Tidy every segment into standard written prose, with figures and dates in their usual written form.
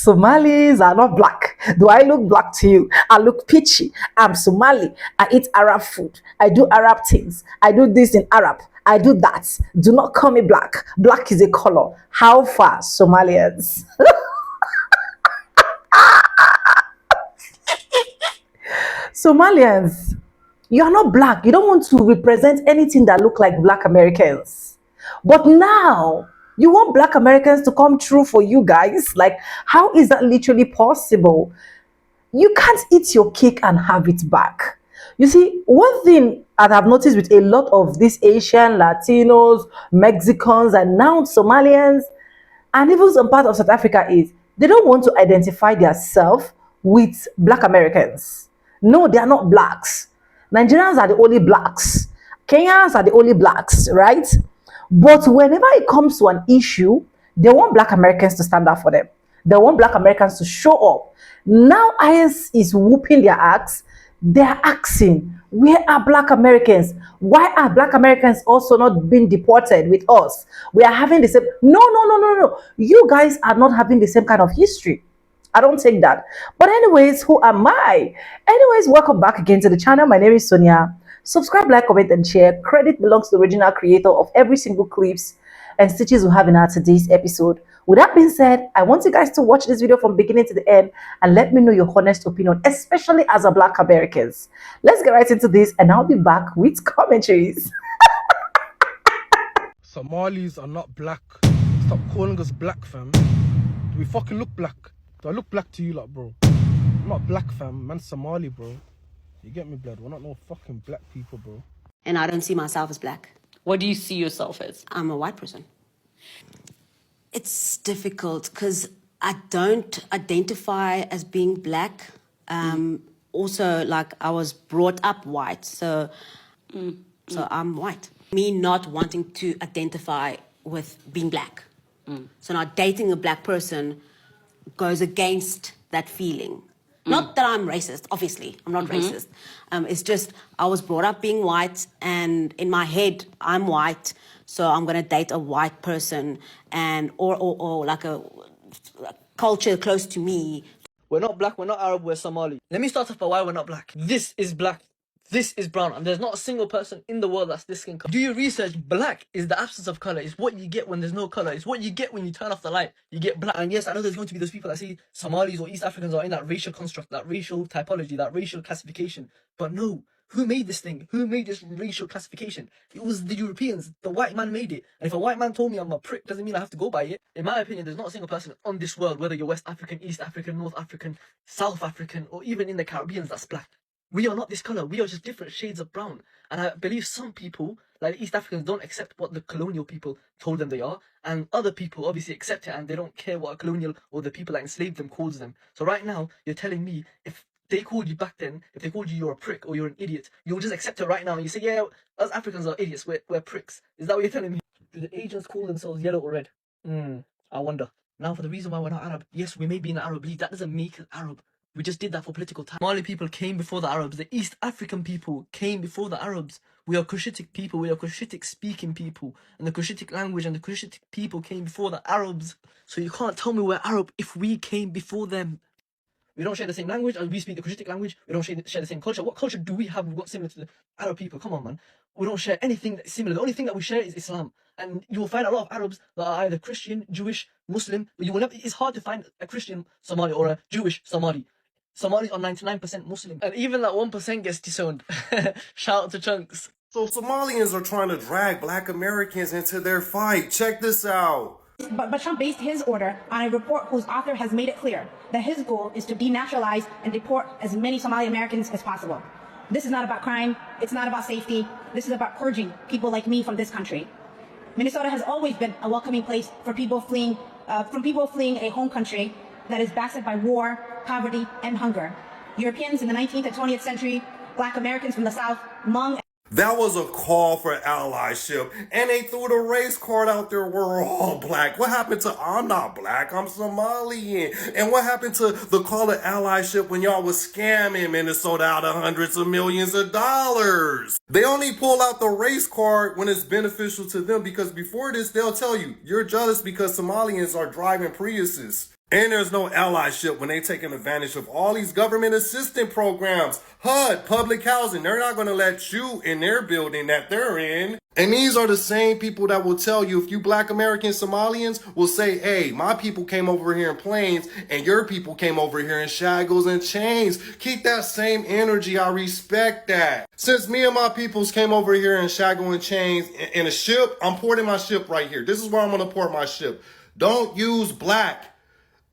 Somalis are not black. Do I look black to you? I look peachy. I'm Somali. I eat Arab food. I do Arab things. I do this in Arab. I do that. Do not call me black. Black is a color. How far, Somalians? Somalians, you are not black. You don't want to represent anything that look like black Americans. But now you want black Americans to come true for you guys. Like, how is that literally possible? You can't eat your cake and have it back. You see, one thing that I've noticed with a lot of these Asian, Latinos, Mexicans, and now Somalians, and even some part of South Africa is they don't want to identify themselves with black Americans. No, they are not blacks. Nigerians are the only blacks. Kenyans are the only blacks, right? But whenever it comes to an issue, they want black Americans to stand up for them. They want black Americans to show up. Now IS is whooping their ass. They're asking, where are black Americans? Why are black Americans also not being deported with us? We are having the same. No, no, no, no, no. You guys are not having the same kind of history. I don't take that. But anyways, who am I? Anyways, welcome back again to the channel. My name is Sonia. Subscribe, like, comment, and share. Credit belongs to the original creator of every single clips and stitches we have in our today's episode. With that being said, I want you guys to watch this video from beginning to the end and let me know your honest opinion, especially as a black Americans. Let's get right into this and I'll be back with commentaries. Somalis are not black. Stop calling us black, fam. Do we fucking look black? Do I look black to you, like, bro? I'm not black, fam. Man, Somali, bro. You get me, blood? We're not no fucking black people, bro. And I don't see myself as black. What do you see yourself as? I'm a white person. It's difficult because I don't identify as being black. Also, like, I was brought up white, so I'm white. Me not wanting to identify with being black. So now dating a black person goes against that feeling. Not that I'm racist, obviously. I'm not racist. It's just I was brought up being white, and in my head, I'm white, so I'm gonna date a white person and or like a culture close to me. We're not black, we're not Arab, we're Somali. Let me start off by why we're not black. This is black, this is brown, and there's not a single person in the world that's this skin color. Do your research. Black is the absence of color. It's what you get when there's no color. It's what you get when you turn off the light. You get black. And yes, I know there's going to be those people that say Somalis or East Africans are in that racial construct, that racial typology, that racial classification. But no, who made this thing? Who made this racial classification? It was the Europeans. The white man made it. And if a white man told me I'm a prick, doesn't mean I have to go by it. In my opinion, there's not a single person on this world, whether you're West African, East African, North African, South African, or even in the Caribbean, that's black. We are not this color. We are just different shades of brown. And I believe some people, like East Africans, don't accept what the colonial people told them they are. And other people obviously accept it and they don't care what a colonial or the people that enslaved them calls them. So right now, you're telling me if they called you back then, if they called you you're a prick or you're an idiot, you'll just accept it right now. And you say, yeah, us Africans are idiots. We're pricks. Is that what you're telling me? Do the Asians call themselves yellow or red? I wonder. Now, for the reason why we're not Arab, yes, we may be in the Arab League. That doesn't make us Arab. We just did that for political time. Somali people came before the Arabs. The East African people came before the Arabs. We are Cushitic people. We are Cushitic speaking people. And the Cushitic language and the Cushitic people came before the Arabs. So you can't tell me we're Arab if we came before them. We don't share the same language, and we speak the Cushitic language. We don't share the same culture. What culture do we have we've got similar to the Arab people? Come on, man. We don't share anything that's similar. The only thing that we share is Islam. And you will find a lot of Arabs that are either Christian, Jewish, Muslim, but you will never, it's hard to find a Christian Somali or a Jewish Somali. Somalis are 99% Muslim. And even that 1% gets disowned. Shout out to Chunks. So Somalians are trying to drag black Americans into their fight. Check this out. But Trump based his order on a report whose author has made it clear that his goal is to denaturalize and deport as many Somali Americans as possible. This is not about crime. It's not about safety. This is about purging people like me from this country. Minnesota has always been a welcoming place for people fleeing a home country that is battered by war, poverty, and hunger. Europeans in the 19th and 20th century, black Americans from the South, Hmong. That was a call for allyship, and they threw the race card out there. We're all black. What happened to I'm not black, I'm Somalian? And what happened to the call of allyship when y'all was scamming Minnesota out of hundreds of millions of dollars? They only pull out the race card when it's beneficial to them, because before this, they'll tell you, you're jealous because Somalians are driving Priuses. And there's no allyship when they taking advantage of all these government assistance programs. HUD, public housing, they're not going to let you in their building that they're in. And these are the same people that will tell you, if you black American Somalians will say, hey, my people came over here in planes and your people came over here in shackles and chains. Keep that same energy. I respect that. Since me and my peoples came over here in shackles and chains in a ship, I'm porting my ship right here. This is where I'm going to port my ship. Don't use black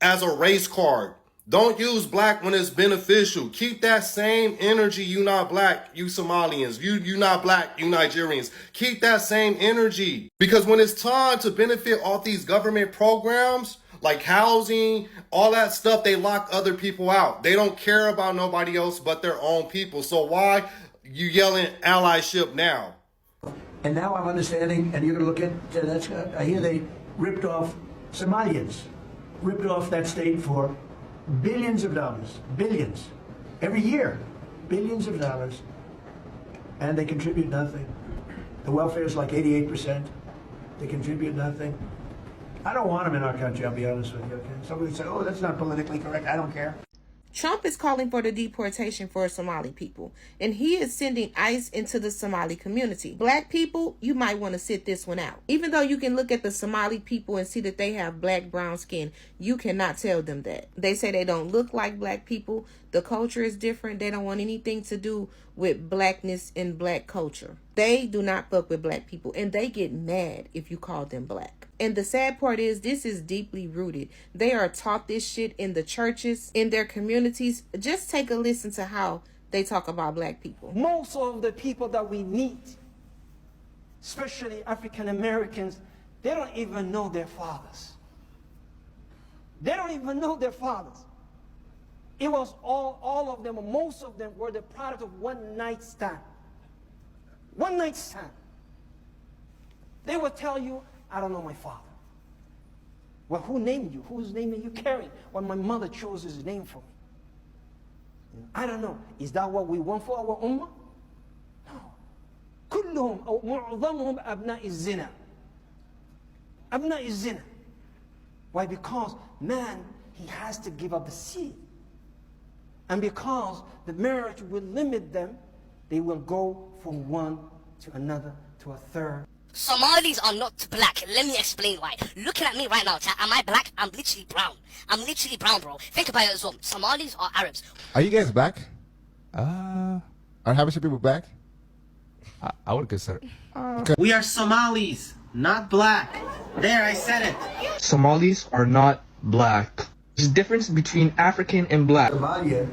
as a race card. Don't use black when it's beneficial. Keep that same energy. You not black, you Somalians. You not black, you Nigerians. Keep that same energy. Because when it's time to benefit off these government programs, like housing, all that stuff, they lock other people out. They don't care about nobody else but their own people. So why you yelling allyship now? And now I'm understanding, and you're going to look at, I hear they ripped off Somalians. Ripped off that state for billions of dollars, billions, every year, billions of dollars, and they contribute nothing. The welfare is like 88%. They contribute nothing. I don't want them in our country, I'll be honest with you, okay? Somebody say, oh, that's not politically correct. I don't care. Trump is calling for the deportation for Somali people, and he is sending ICE into the Somali community. Black people, you might want to sit this one out. Even though you can look at the Somali people and see that they have black, brown skin, you cannot tell them that. They say they don't look like black people. The culture is different. They don't want anything to do with blackness and black culture. They do not fuck with black people, and they get mad if you call them black. And the sad part is, this is deeply rooted. They are taught this shit in the churches, in their communities. Just take a listen to how they talk about black people. Most of the people that we meet, especially African Americans, they don't even know their fathers. They don't even know their fathers. It was all of them, or most of them, were the product of one night stand. One night stand. They would tell you, I don't know my father. Well, who named you? Whose name are you carrying? Well, my mother chose his name for me. I don't know. Is that what we want for our ummah? No. كلهم أو معظمهم أبناء الزنا. أبناء الزنا. Why? Because man, he has to give up the seed. And because the marriage will limit them, they will go from one to another to a third. Somalis are not black. Let me explain why. Looking at me right now, chat, am I black? I'm literally brown. I'm literally brown, bro. Think about it as well. Somalis are Arabs. Are you guys black? Are Habesha people black? I would consider. Okay. We are Somalis, not black. There, I said it. Somalis are not black. There's a difference between African and black. Somalia,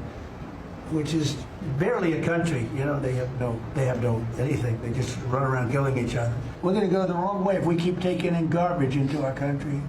which is barely a country, you know, they have no anything. They just run around killing each other. We're going to go the wrong way if we keep taking in garbage into our country.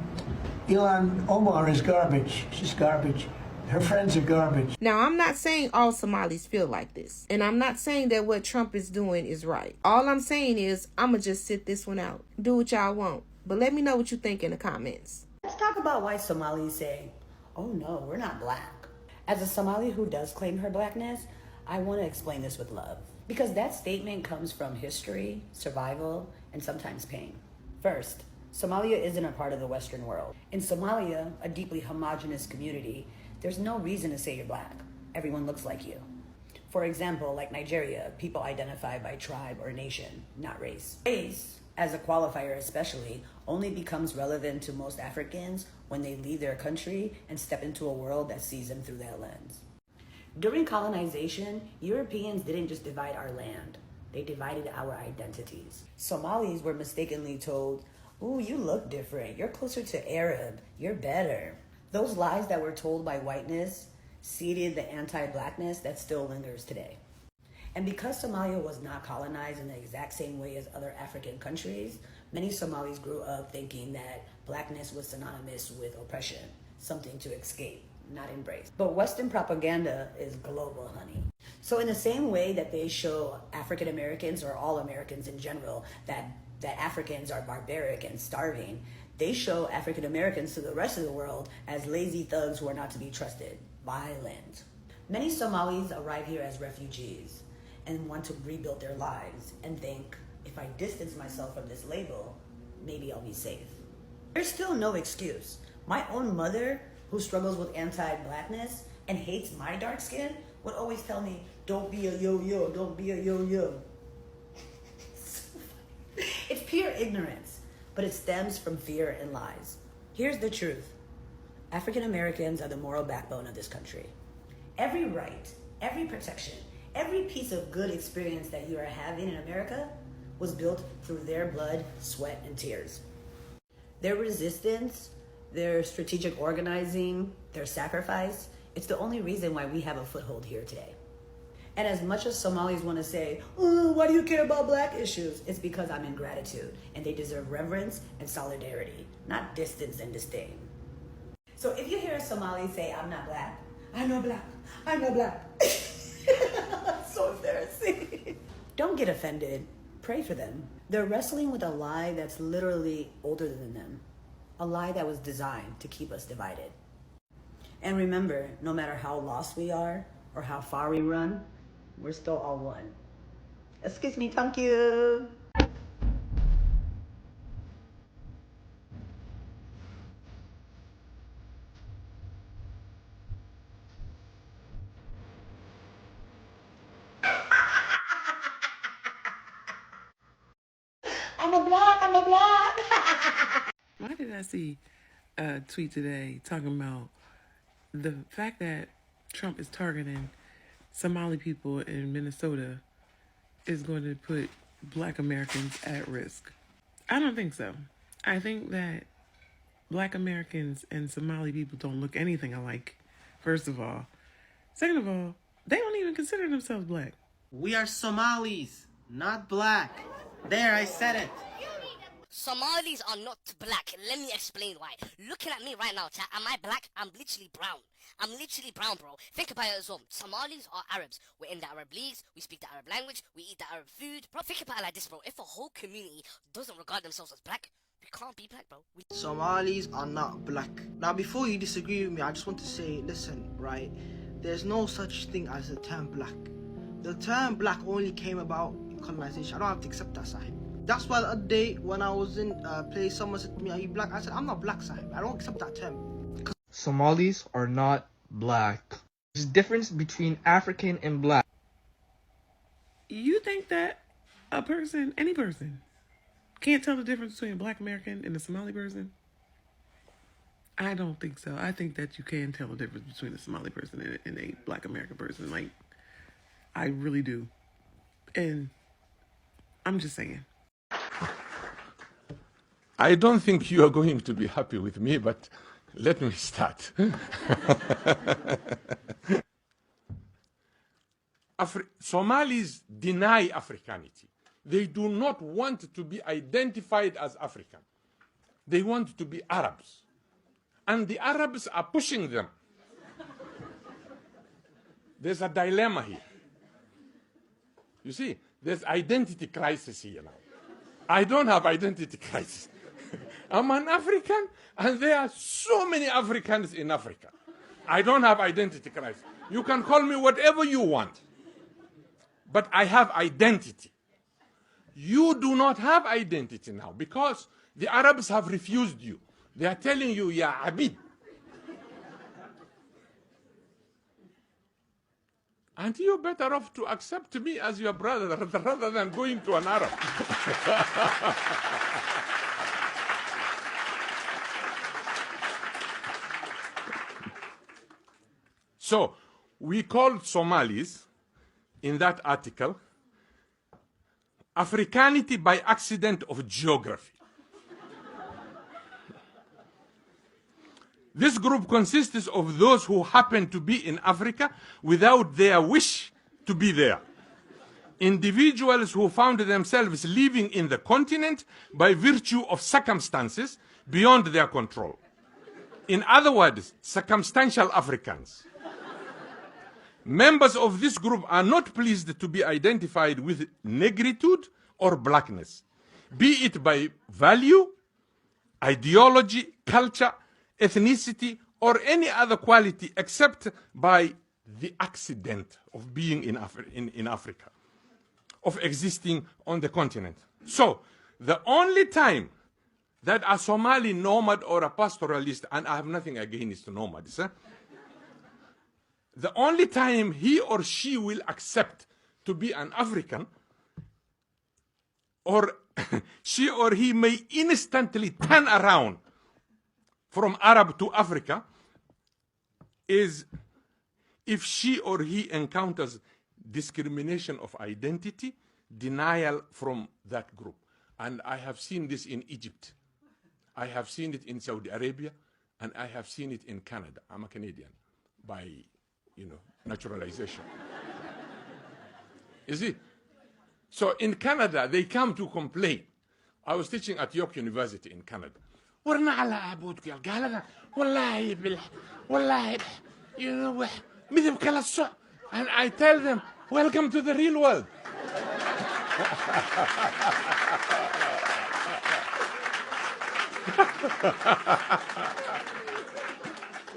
Ilhan Omar is garbage. She's garbage. Her friends are garbage. Now, I'm not saying all Somalis feel like this. And I'm not saying that what Trump is doing is right. All I'm saying is, I'm going to just sit this one out. Do what y'all want. But let me know what you think in the comments. Let's talk about why Somalis say, oh no, we're not black. As a Somali who does claim her blackness, I want to explain this with love. Because that statement comes from history, survival, and sometimes pain. First, Somalia isn't a part of the Western world. In Somalia, a deeply homogenous community, there's no reason to say you're black. Everyone looks like you. For example, like Nigeria, people identify by tribe or nation, not race. Race, as a qualifier especially, only becomes relevant to most Africans when they leave their country and step into a world that sees them through that lens. During colonization, Europeans didn't just divide our land, they divided our identities. Somalis were mistakenly told, ooh, you look different, you're closer to Arab, you're better. Those lies that were told by whiteness seeded the anti-blackness that still lingers today. And because Somalia was not colonized in the exact same way as other African countries, many Somalis grew up thinking that blackness was synonymous with oppression, something to escape, not embrace. But Western propaganda is global, honey. So in the same way that they show African Americans or all Americans in general that Africans are barbaric and starving, they show African Americans to the rest of the world as lazy thugs who are not to be trusted, violent. Many Somalis arrive here as refugees and want to rebuild their lives and think, if I distance myself from this label, maybe I'll be safe. There's still no excuse. My own mother who struggles with anti-blackness and hates my dark skin would always tell me, don't be a yo-yo, don't be a yo-yo. It's pure ignorance, but it stems from fear and lies. Here's the truth. African Americans are the moral backbone of this country. Every right, every protection, every piece of good experience that you are having in America was built through their blood, sweat, and tears. Their resistance, their strategic organizing, their sacrifice, it's the only reason why we have a foothold here today. And as much as Somalis want to say, oh, why do you care about black issues? It's because I'm in gratitude and they deserve reverence and solidarity, not distance and disdain. So if you hear a Somali say, I'm not black, I know black, I know black. So embarrassing. Don't get offended. Pray for them. They're wrestling with a lie that's literally older than them. A lie that was designed to keep us divided. And remember, no matter how lost we are or how far we run, we're still all one. Excuse me, thank you. I'm a black. Why did I see a tweet today talking about the fact that Trump is targeting Somali people in Minnesota is going to put black Americans at risk? I don't think so. I think that black Americans and Somali people don't look anything alike, first of all. Second of all, they don't even consider themselves black. We are Somalis, not black. There, I said it. Somalis are not black. Let me explain why. Looking at me right now, chat, am I black? I'm literally brown. I'm literally brown, bro. Think about it as well. Somalis are Arabs. We're in the Arab leagues. We speak the Arab language. We eat the Arab food. Bro, think about it like this, bro. If a whole community doesn't regard themselves as black, we can't be black, bro. Somalis are not black. Now, before you disagree with me, I just want to say, listen, right? There's no such thing as the term black. The term black only came about in colonization. I don't have to accept that, Sahib. That's why the other day when I was in a place, someone said to me, are you black? I said, I'm not black, Sahib. I don't accept that term. Somalis are not black. There's a difference between African and black. You think that a person, any person, can't tell the difference between a black American and a Somali person? I don't think so. I think that you can tell the difference between a Somali person and a black American person. Like, I really do. And I'm just saying. I don't think you are going to be happy with me, but let me start. Somalis deny Africanity. They do not want to be identified as African. They want to be Arabs. And the Arabs are pushing them. There's a dilemma here. You see, there's identity crisis here now. I don't have identity crisis. I'm an African, and there are so many Africans in Africa. I don't have identity crisis. You can call me whatever you want. But I have identity. You do not have identity now because the Arabs have refused you. They are telling you, ya Abid. And you're better off to accept me as your brother rather than going to an Arab. So, we called Somalis, in that article, Africanity by accident of geography. This group consists of those who happen to be in Africa without their wish to be there. Individuals who found themselves living in the continent by virtue of circumstances beyond their control. In other words, circumstantial Africans. Members of this group are not pleased to be identified with negritude or blackness, be it by value, ideology, culture, ethnicity, or any other quality except by the accident of being in Africa, of existing on the continent. So, the only time that a Somali nomad or a pastoralist, and I have nothing against nomads, the only time he or she will accept to be an African, or she or he may instantly turn around from Arab to Africa, is if she or he encounters discrimination of identity, denial from that group. And I have seen this in Egypt. I have seen it in Saudi Arabia, and I have seen it in Canada. I'm a Canadian by, naturalization. You see? So in Canada, they come to complain. I was teaching at York University in Canada. ورنا على عبودك قال هذا والله والله مثل كلا الصع. And I tell them, welcome to the real world.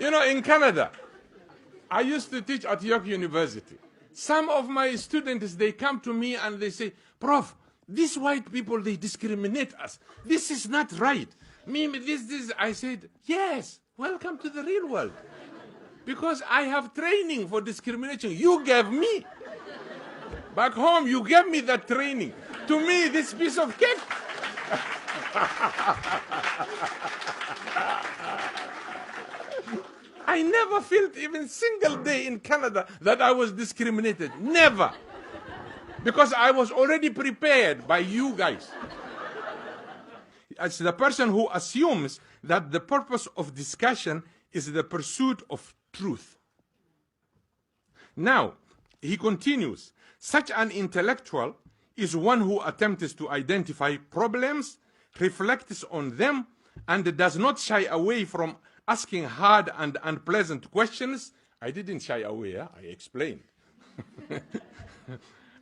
In Canada, I used to teach at York University. Some of my students, they come to me and they say, Prof, these white people, they discriminate us. This is not right. I said, yes, welcome to the real world. Because I have training for discrimination. You gave me. Back home, you gave me that training. To me, this piece of cake. I never felt even single day in Canada that I was discriminated. Never. Because I was already prepared by you guys. As the person who assumes that the purpose of discussion is the pursuit of truth. Now, he continues, such an intellectual is one who attempts to identify problems, reflects on them, and does not shy away from asking hard and unpleasant questions. I didn't shy away, I explained.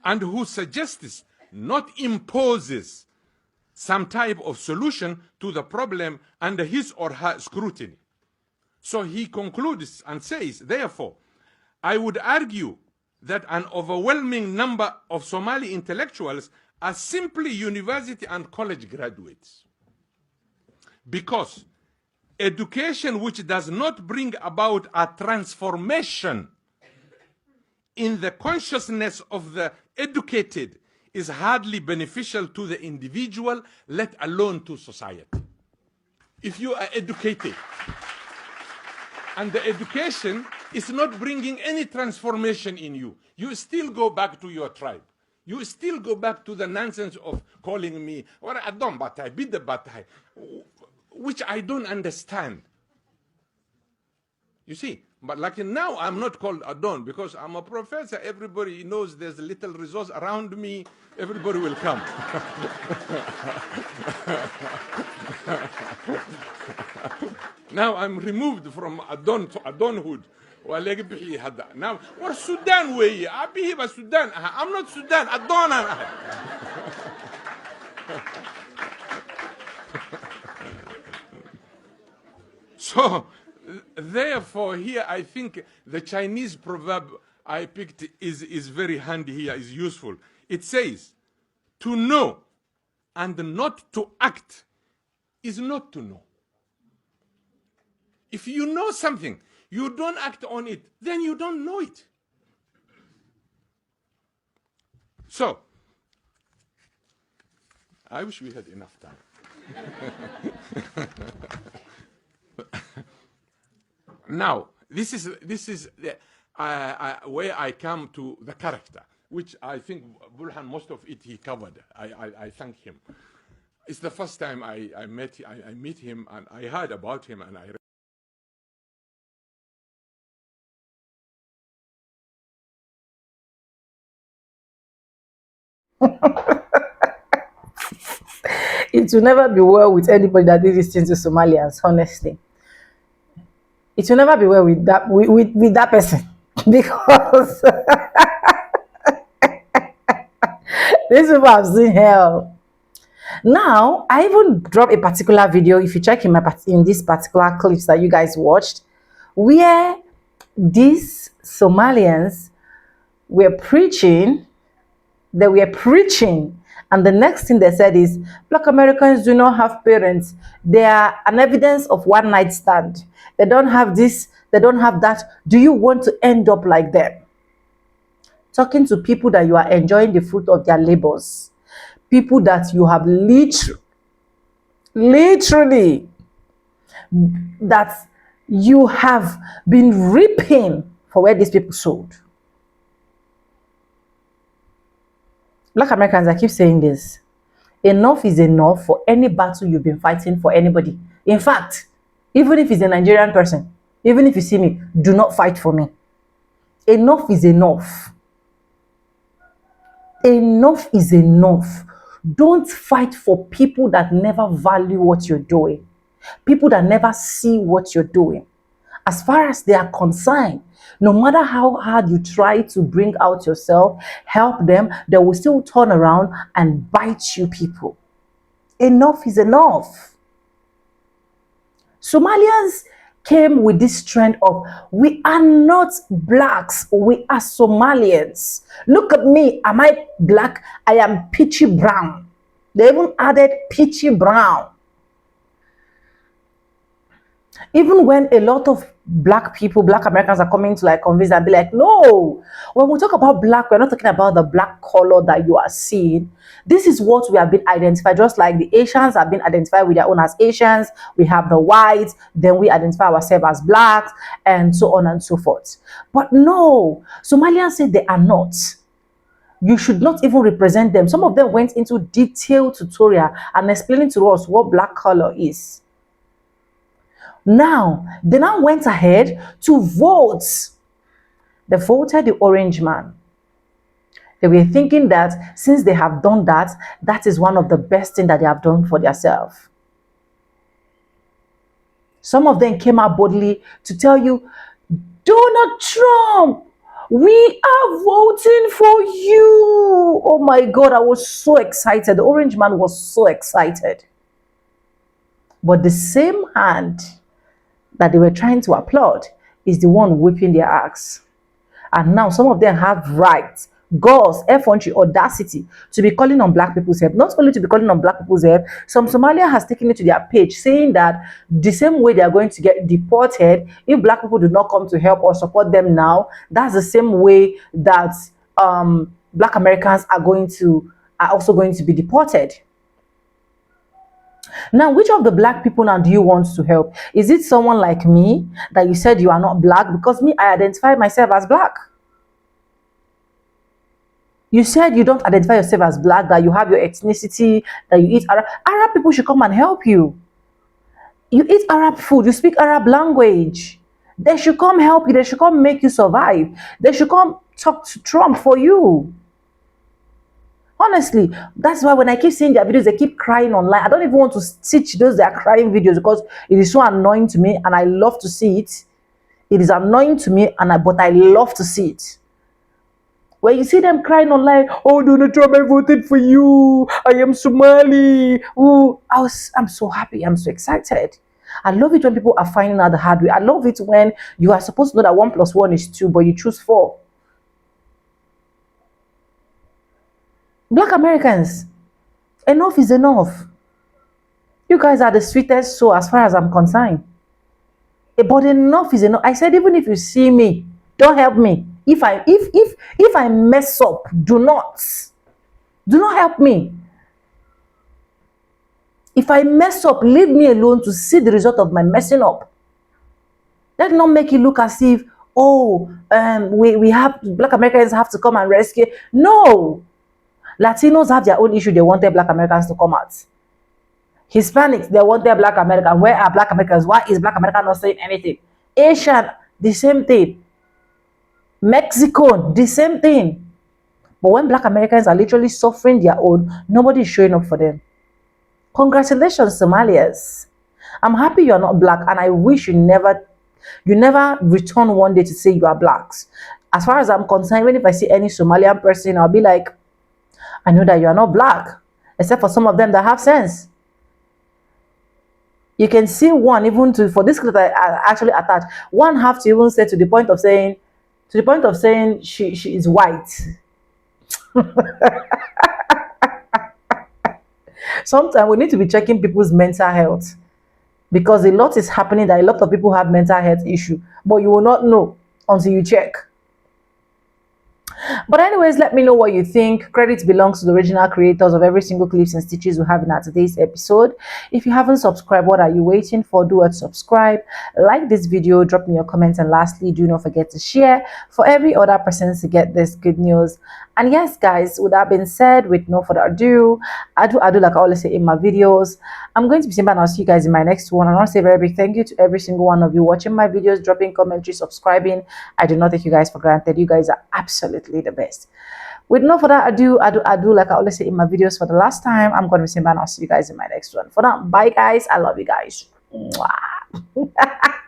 And who suggests, not imposes, some type of solution to the problem under his or her scrutiny. So he concludes and says, therefore, I would argue that an overwhelming number of Somali intellectuals are simply university and college graduates. Because education which does not bring about a transformation in the consciousness of the educated is hardly beneficial to the individual, let alone to society. If you are educated and the education is not bringing any transformation in you, you still go back to your tribe. You still go back to the nonsense of calling me, or Adon Batai, Bidda Batai, which I don't understand. You see, but like now I'm not called Adon because I'm a professor. Everybody knows there's a little resource around me. Everybody will come. Now I'm removed from Adon to Adonhood. Now we're Sudan way. Sudan. I'm not Sudan. Adon. So therefore, here I think the Chinese proverb I picked is very handy here, is useful. It says, to know and not to act is not to know. If you know something, you don't act on it, then you don't know it. So, I wish we had enough time. Now, this is where I come to the character, which I think Burhan, most of it he covered. I thank him. It's the first time I met him, and I heard about him, and I read. It will never be well with anybody that did this thing to Somalians, honestly. It will never be well with that person because these people have seen hell. Now, I even dropped a particular video, if you check in this particular clips that you guys watched, where these Somalians were preaching And the next thing they said is, Black Americans do not have parents. They are an evidence of one night stand. They don't have this, they don't have that. Do you want to end up like them? Talking to people that you are enjoying the fruit of their labors. People that you have literally, that you have been reaping for where these people sowed. Black Americans, I keep saying this. Enough is enough for any battle you've been fighting for anybody. In fact, even if it's a Nigerian person, even if you see me, do not fight for me. Enough is enough. Enough is enough. Don't fight for people that never value what you're doing, people that never see what you're doing. As far as they are concerned, no matter how hard you try to bring out yourself, help them, they will still turn around and bite you people. Enough is enough. Somalians came with this trend of, we are not blacks, we are Somalians. Look at me, am I black? I am peachy brown. They even added peachy brown. Even when a lot of black people, black Americans are coming to like convince and be like, no, when we talk about black, we're not talking about the black color that you are seeing. This is what we have been identified, just like the Asians have been identified with their own as Asians. We have the whites, then we identify ourselves as blacks, and so on and so forth. But no, Somalians say they are not. You should not even represent them. Some of them went into detailed tutorial and explaining to us what black color is. Now, they now went ahead to vote. They voted the orange man. They were thinking that since they have done that, that is one of the best things that they have done for themselves. Some of them came out boldly to tell you, Donald Trump, we are voting for you. Oh my God, I was so excited. The orange man was so excited. But the same hand that they were trying to applaud is the one whipping their ass. And now some of them have rights, guts, effrontery, audacity to be calling on black people's help. Not only to be calling on black people's help, some Somalia has taken it to their page saying that the same way they are going to get deported if black people do not come to help or support them now, that's the same way that black Americans are also going to be deported. Now, which of the black people now do you want to help? Is it someone like me that you said you are not black? Because me, I identify myself as black. You said you don't identify yourself as black, that you have your ethnicity, that you eat Arab. Arab people should come and help you. You eat Arab food, you speak Arab language. They should come help you. They should come make you survive. They should come talk to Trump for you. Honestly, that's why when I keep seeing their videos, they keep crying online. I don't even want to teach those that are crying videos because it is so annoying to me and I love to see it. It is annoying to me, but I love to see it. When you see them crying online, oh, Donald Trump, I voted for you. I am Somali. Oh, I'm so happy. I'm so excited. I love it when people are finding out the hard way. I love it when you are supposed to know that 1 + 1 is 2, but you choose 4. Black Americans, enough is enough. You guys are the sweetest soul as far as I'm concerned. But enough is enough. I said, even if you see me, don't help me. If I mess up, do not help me. If I mess up, leave me alone to see the result of my messing up. Let not make it look as if, oh, we have black Americans have to come and rescue. No. Latinos have their own issue. They wanted black Americans to come out. Hispanics, they wanted black Americans. Where are black Americans? Why is black America not saying anything? Asian, the same thing. Mexican, the same thing. But when black Americans are literally suffering their own, nobody is showing up for them. Congratulations, Somalians. I'm happy you're not black, and I wish you never return one day to say you are blacks. As far as I'm concerned, even if I see any Somalian person, I'll be like, I know that you are not black, except for some of them that have sense. You can see one, even for this clip I actually attached, one have to even say to the point of saying she is white. Sometimes we need to be checking people's mental health, because a lot is happening that a lot of people have mental health issue, but you will not know until you check. But anyways, let me know what you think. Credit belongs to the original creators of every single clips and stitches we have in our today's episode. If you haven't subscribed, what are you waiting for? Do it, subscribe, like this video, drop me your comments, and lastly, do not forget to share for every other person to get this good news. And yes, guys, with that being said, with no further ado, I do like I always say in my videos, I'm going to be simple, and I'll see you guys in my next one. I want to say a very big thank you to every single one of you watching my videos, dropping commentary, subscribing. I do not take you guys for granted. You guys are absolutely the best. With no further ado, I do like I always say in my videos for the last time, I'm going to be simple, and I'll see you guys in my next one. For now, bye guys. I love you guys. Mwah.